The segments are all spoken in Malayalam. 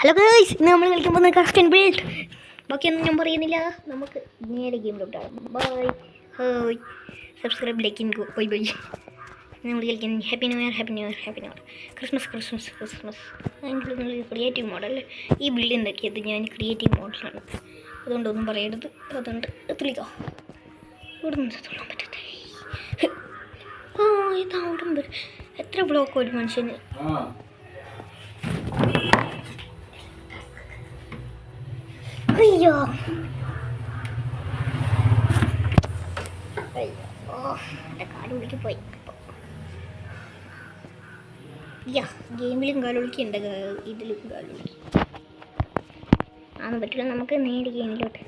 ഹലോ ഗൈസ്, ഇന്ന് നമ്മൾ കളിക്കാൻ പോകുന്ന ക്രാഫ്റ്റ് ആൻഡ് ബിൽഡ്. ബാക്കിയൊന്നും ഞാൻ പറയുന്നില്ല, നമുക്ക് നേരെ ഗെയിമിലോട്ടാണ്. ബൈ ഹോയ് സബ്സ്ക്രൈബ് ലൈക്കിൻ ഗോ ബൈ ബൈ. നമ്മൾ കളിക്കാൻ happy new year, happy new year, happy new year, Christmas Christmas Christmas. അതിൻ്റെ ക്രിയേറ്റീവ് മോഡൽ. ഈ ബിൽഡ് ഉണ്ടാക്കിയത് ഞാൻ ക്രിയേറ്റീവ് മോഡലാണ്, അതുകൊണ്ടൊന്നും പറയരുത്. അതുകൊണ്ട് എത്തിലിക്കോ ഇവിടെ നിന്ന് തൊള്ളാൻ പറ്റത്തേ. ഇതാ അവിടെ എത്ര ബ്ലോക്ക് ഒരു മനുഷ്യന്. അയ്യോ എൻ്റെ കാലുള്ളിക്ക് പോയി. ഗെയിമിലും കാലുള്ളിക്ക് എൻ്റെ ഇതിലും കാലുള്ളിക്ക് ആണെന്ന് പറ്റില്ല. നമുക്ക് നേരെ ഗെയിമിലോട്ട്.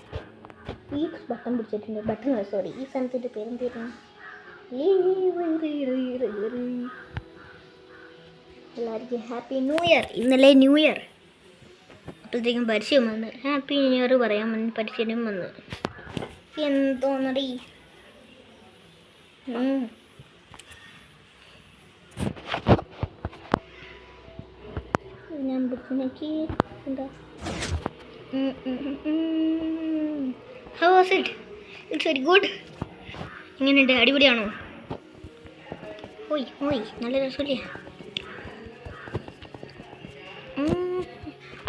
ഈ ബട്ടൺ പിടിച്ചിട്ടുണ്ട്. ബട്ടൺ സോറി, ഈ സ്ഥലത്തിൻ്റെ പേരെന്തായിരുന്നു? എല്ലാവർക്കും ഹാപ്പി ന്യൂ ഇയർ. ഇന്നലെ ന്യൂ ഇയർ, അപ്പോഴത്തേക്കും പരസ്യം വന്ന് ഹാപ്പി ന്യൂ ഇയർ പറയാൻ വന്ന് പരസ്യം വന്ന് എന്തോന്നറി. ഞാൻ ബുക്കിനേക്ക് എന്താ how was it? It's very good. എങ്ങനെയുണ്ട്? അടിപൊളിയാണോ? ഓയ് ഓയ് നല്ല രസമില്ലേ?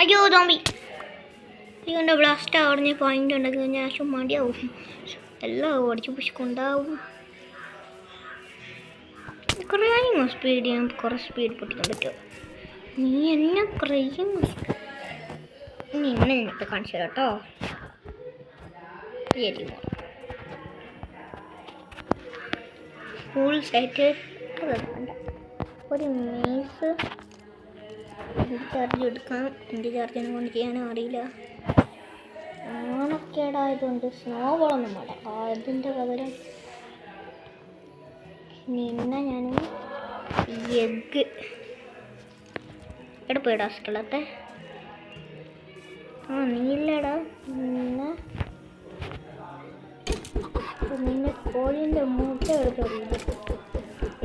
അയ്യോ തോമ്പി. അയ്യോ എൻ്റെ ബ്ലാസ്റ്റ് അവിടുന്ന് പോയിൻ്റ് ഉണ്ടെങ്കിൽ ഞാൻ മടിയാവും. എല്ലാം ഓടിച്ച് പുഷിക്കൊണ്ടാവും. കുറേ സ്പീഡ് ചെയ്യാൻ കുറേ സ്പീഡ് പൊട്ടിക്കാൻ പറ്റുമോ? നീ എന്നെ കുറയും. നീ എന്നെ നിനക്ക് കാണിച്ചു തരാം കേട്ടോ. ഫുൾ സെറ്റ് വേണ്ട. ഒരു മീസ് ചാർജ് എടുക്കാം. എൻ്റെ ചാർജിനെ കൊണ്ട് ചെയ്യാനും അറിയില്ല. ഓണക്കേടായതുകൊണ്ട് സ്നോ ബോളൊന്നും വേണ്ട. അതിൻ്റെ പകരം നിന്നെ ഞാൻ എഗ്ഗ് എവിടെ പോയിടാ സ്ഥലത്തെ. നീല്ലടാ നിന്നെ കോഴിൻ്റെ മുട്ട എടുത്തോളൂ.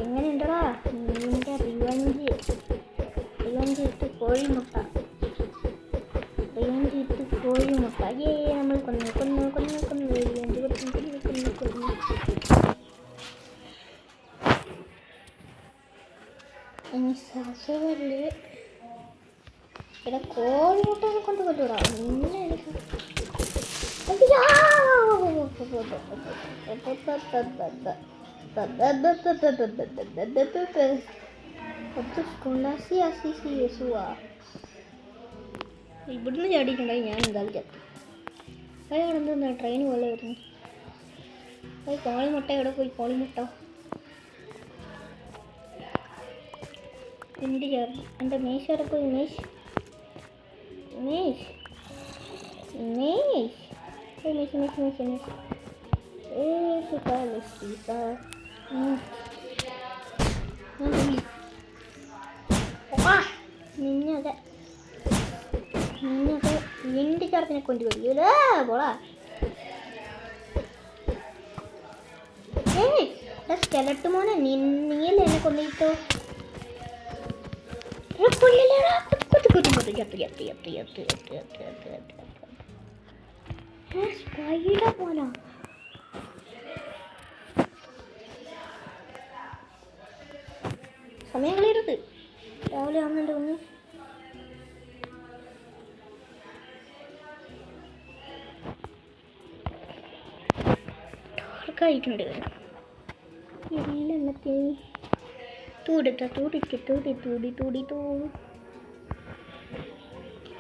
എങ്ങനെയുണ്ടടാ നിൻ്റെ റിവഞ്ച് ഇട്ട് കോഴിമുട്ട. റിവഞ്ച് ഇട്ട് കോഴിമുട്ട. നമ്മൾ കൊന്നു കൊന്നു കൊന്നു കൊന്നു റിവഞ്ച് കൊന്നു കൊന്നു കൊന്നു. ഇനി സസവല്ലേ ഇവിടെ കോഴിമുട്ടനെ കൊണ്ട് കൊല്ലൂടാ നിന്നെ. എനിക്ക് ഇവിടുന്ന് ചാടിയിട്ടുണ്ടെങ്കിൽ ഞാൻ എന്തായാലും ചത്തു. അയാളെന്താ ട്രെയിൻ പോലെ വരുന്നു. അത് കോളിമുട്ട എവിടെ പോയി? കോളിമുട്ട എൻ്റെ ചാർജ്. എൻ്റെ മേശ എവിടെ പോയി? മേശ് മേശ് മേശ് മേശ് മേശ് മേശ് മേശ് നിന്നൊക്കെ എൻ്റെ ചാർജിനെ കൊണ്ട് വരില്ല പോളാ. സ്കെലട്ട് മോനെ നീയല്ലേ എന്നെ കൊണ്ടിട്ടോ. സ്പൈഡർ പോലാ. സമയം കളയരുത്. രാവിലെ ആവുന്നുണ്ട് ഒന്ന്. ഡാർക്കായിട്ടുണ്ട്. എണ്ണത്തി തൂടിട്ട തൂടിക്ക് തൂടി തൂടി തൂടി തൂ.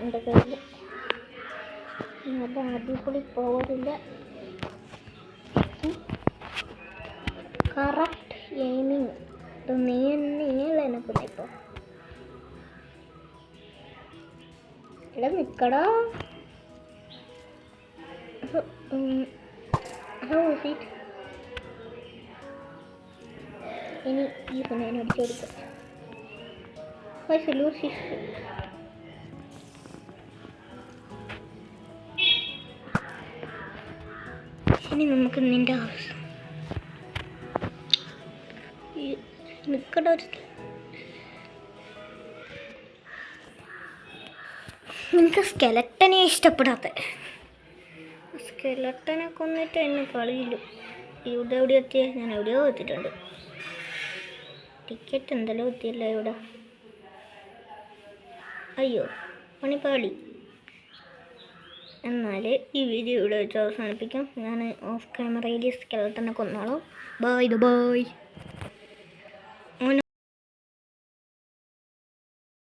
എൻ്റെ കയ്യിൽ നല്ല അടിപൊളി പവറില്ല. Correct aiming. നീയല്ലേ എന്നെ കൊണ്ടിപ്പോ. ഇവിടെ നിൽക്കടാ. ഇനി ഈ സമയം അടിച്ചു കൊടുക്കാം. ഇനി നമുക്ക് നിൻ്റെ ആവശ്യം നിൽക്കട ഒരു നിങ്ങൾക്ക് സ്കെലട്ടനെ ഇഷ്ടപ്പെടാത്ത സ്കെലട്ടനെ കൊന്നിട്ട് എന്നെ കളിയില്ല. ഇവിടെ എവിടെ എത്തിയ ഞാൻ എവിടെയോ എത്തിയിട്ടുണ്ട്. ടിക്കറ്റ് എന്തെല്ലോ എത്തിയല്ലോ ഇവിടെ. അയ്യോ പണിപ്പാളി. എന്നാൽ ഈ വീഡിയോ ഇവിടെ വെച്ച് അവസാനിപ്പിക്കാം. ഞാൻ ഓഫ് ക്യാമറയിൽ സ്കെലട്ടനെ കൊന്നോളാം. Bye bye.